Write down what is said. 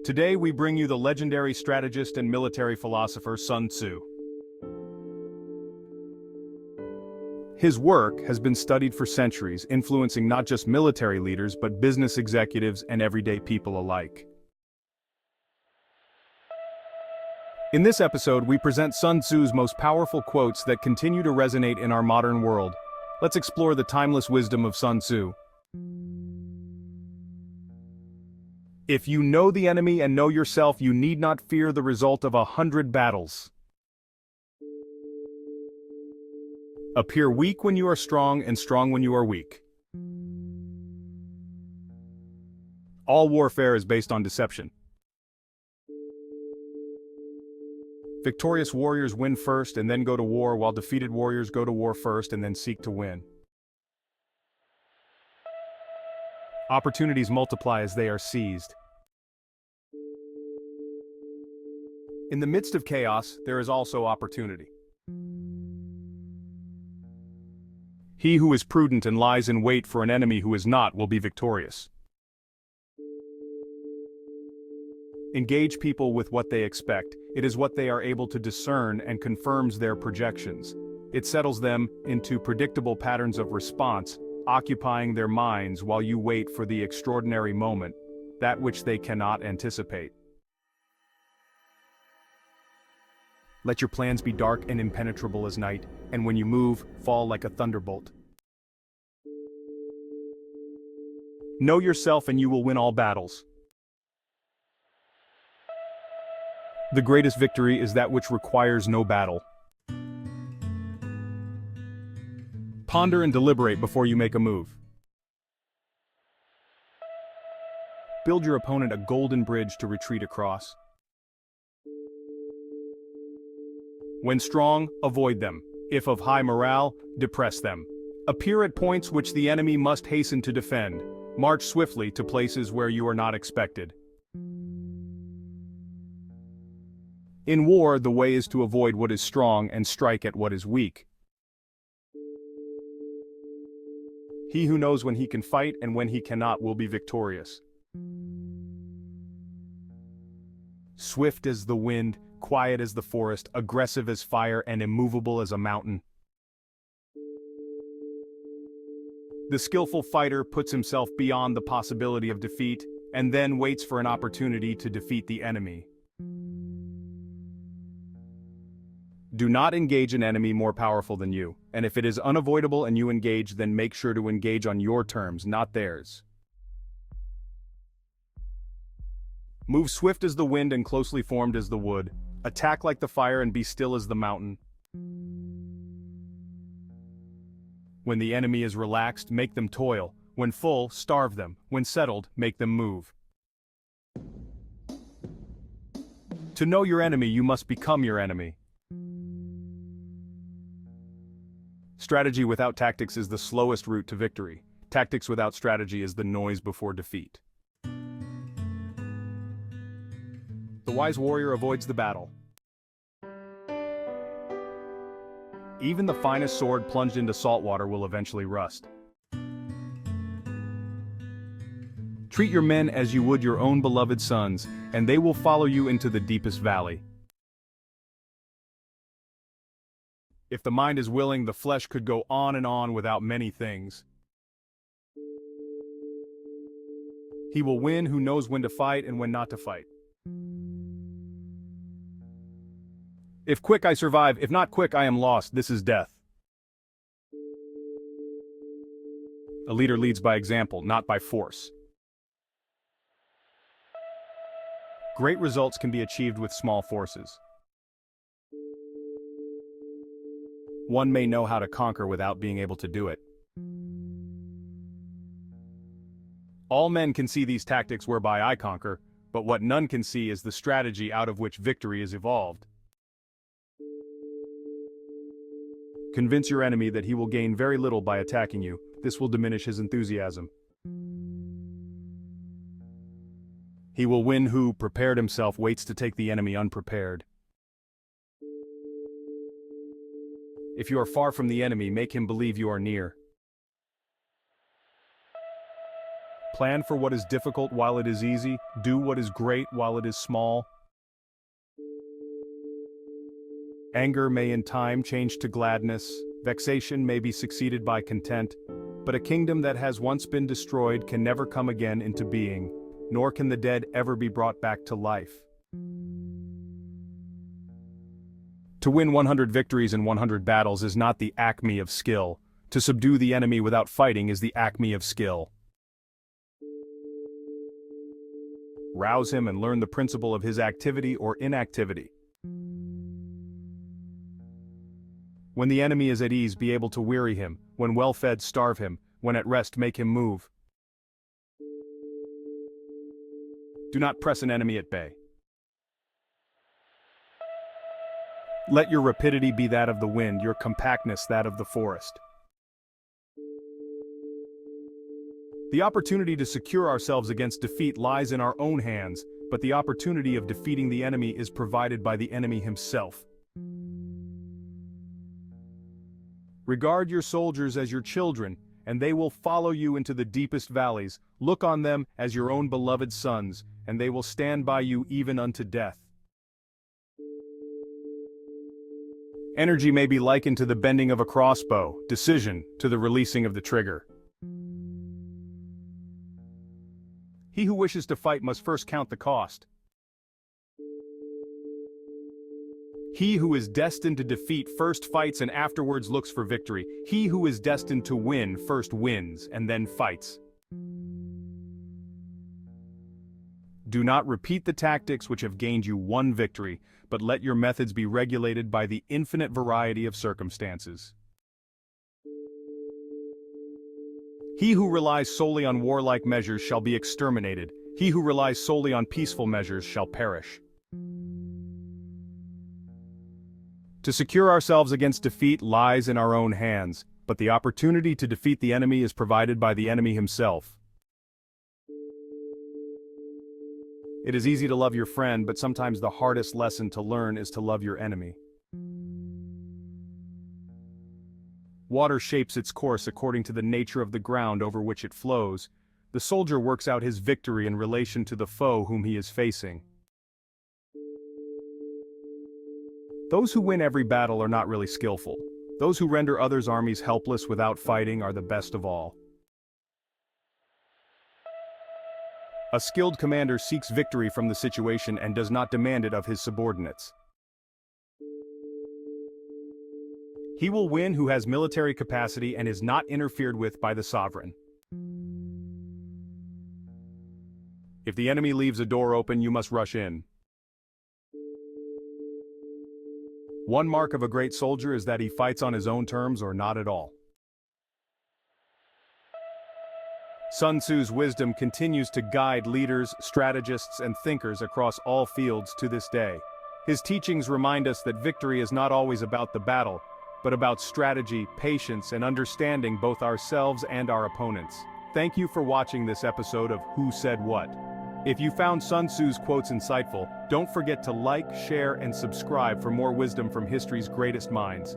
Today we bring you the legendary strategist and military philosopher Sun Tzu. His work has been studied for centuries, influencing not just military leaders but business executives and everyday people alike. In this episode, we present Sun Tzu's most powerful quotes that continue to resonate in our modern world. Let's explore the timeless wisdom of Sun Tzu. If you know the enemy and know yourself, you need not fear the result of 100 battles. Appear weak when you are strong and strong when you are weak. All warfare is based on deception. Victorious warriors win first and then go to war, while defeated warriors go to war first and then seek to win. Opportunities multiply as they are seized. In the midst of chaos, there is also opportunity. He who is prudent and lies in wait for an enemy who is not will be victorious. Engage people with what they expect. It is what they are able to discern and confirms their projections. It settles them into predictable patterns of response, occupying their minds while you wait for the extraordinary moment, that which they cannot anticipate. Let your plans be dark and impenetrable as night, and when you move, fall like a thunderbolt. Know yourself and you will win all battles. The greatest victory is that which requires no battle. Ponder and deliberate before you make a move. Build your opponent a golden bridge to retreat across. When strong, avoid them. If of high morale, depress them. Appear at points which the enemy must hasten to defend. March swiftly to places where you are not expected. In war, the way is to avoid what is strong and strike at what is weak. He who knows when he can fight and when he cannot will be victorious. Swift as the wind, quiet as the forest, aggressive as fire, and immovable as a mountain. The skillful fighter puts himself beyond the possibility of defeat, and then waits for an opportunity to defeat the enemy. Do not engage an enemy more powerful than you, and if it is unavoidable and you engage, then make sure to engage on your terms, not theirs. Move swift as the wind and closely formed as the wood. Attack like the fire and be still as the mountain. When the enemy is relaxed, make them toil. When full, starve them. When settled, make them move. To know your enemy, you must become your enemy. Strategy without tactics is the slowest route to victory. Tactics without strategy is the noise before defeat. The wise warrior avoids the battle. Even the finest sword plunged into salt water will eventually rust. Treat your men as you would your own beloved sons, and they will follow you into the deepest valley. If the mind is willing, the flesh could go on and on without many things. He will win who knows when to fight and when not to fight. If quick, I survive. If not quick, I am lost. This is death. A leader leads by example, not by force. Great results can be achieved with small forces. One may know how to conquer without being able to do it. All men can see these tactics whereby I conquer, but what none can see is the strategy out of which victory is evolved. Convince your enemy that he will gain very little by attacking you. This will diminish his enthusiasm. He will win who, prepared himself, waits to take the enemy unprepared. If you are far from the enemy, make him believe you are near. Plan for what is difficult while it is easy. Do what is great while it is small. Anger may in time change to gladness. Vexation may be succeeded by content. But a kingdom that has once been destroyed can never come again into being, nor can the dead ever be brought back to life. To win 100 victories in 100 battles is not the acme of skill. To subdue the enemy without fighting is the acme of skill. Rouse him and learn the principle of his activity or inactivity. When the enemy is at ease, be able to weary him. When well-fed, starve him. When at rest, make him move. Do not press an enemy at bay. Let your rapidity be that of the wind, your compactness that of the forest. The opportunity to secure ourselves against defeat lies in our own hands, but the opportunity of defeating the enemy is provided by the enemy himself. Regard your soldiers as your children, and they will follow you into the deepest valleys. Look on them as your own beloved sons, and they will stand by you even unto death. Energy may be likened to the bending of a crossbow, decision to the releasing of the trigger. He who wishes to fight must first count the cost. He who is destined to defeat first fights and afterwards looks for victory. He who is destined to win first wins and then fights. Do not repeat the tactics which have gained you one victory, but let your methods be regulated by the infinite variety of circumstances. He who relies solely on warlike measures shall be exterminated. He who relies solely on peaceful measures shall perish. To secure ourselves against defeat lies in our own hands, but the opportunity to defeat the enemy is provided by the enemy himself. It is easy to love your friend, but sometimes the hardest lesson to learn is to love your enemy. Water shapes its course according to the nature of the ground over which it flows. The soldier works out his victory in relation to the foe whom he is facing. Those who win every battle are not really skillful. Those who render others' armies helpless without fighting are the best of all. A skilled commander seeks victory from the situation and does not demand it of his subordinates. He will win who has military capacity and is not interfered with by the sovereign. If the enemy leaves a door open, you must rush in. One mark of a great soldier is that he fights on his own terms or not at all. Sun Tzu's wisdom continues to guide leaders, strategists, and thinkers across all fields to this day. His teachings remind us that victory is not always about the battle, but about strategy, patience, and understanding both ourselves and our opponents. Thank you for watching this episode of Who Said What. If you found Sun Tzu's quotes insightful, don't forget to like, share, and subscribe for more wisdom from history's greatest minds.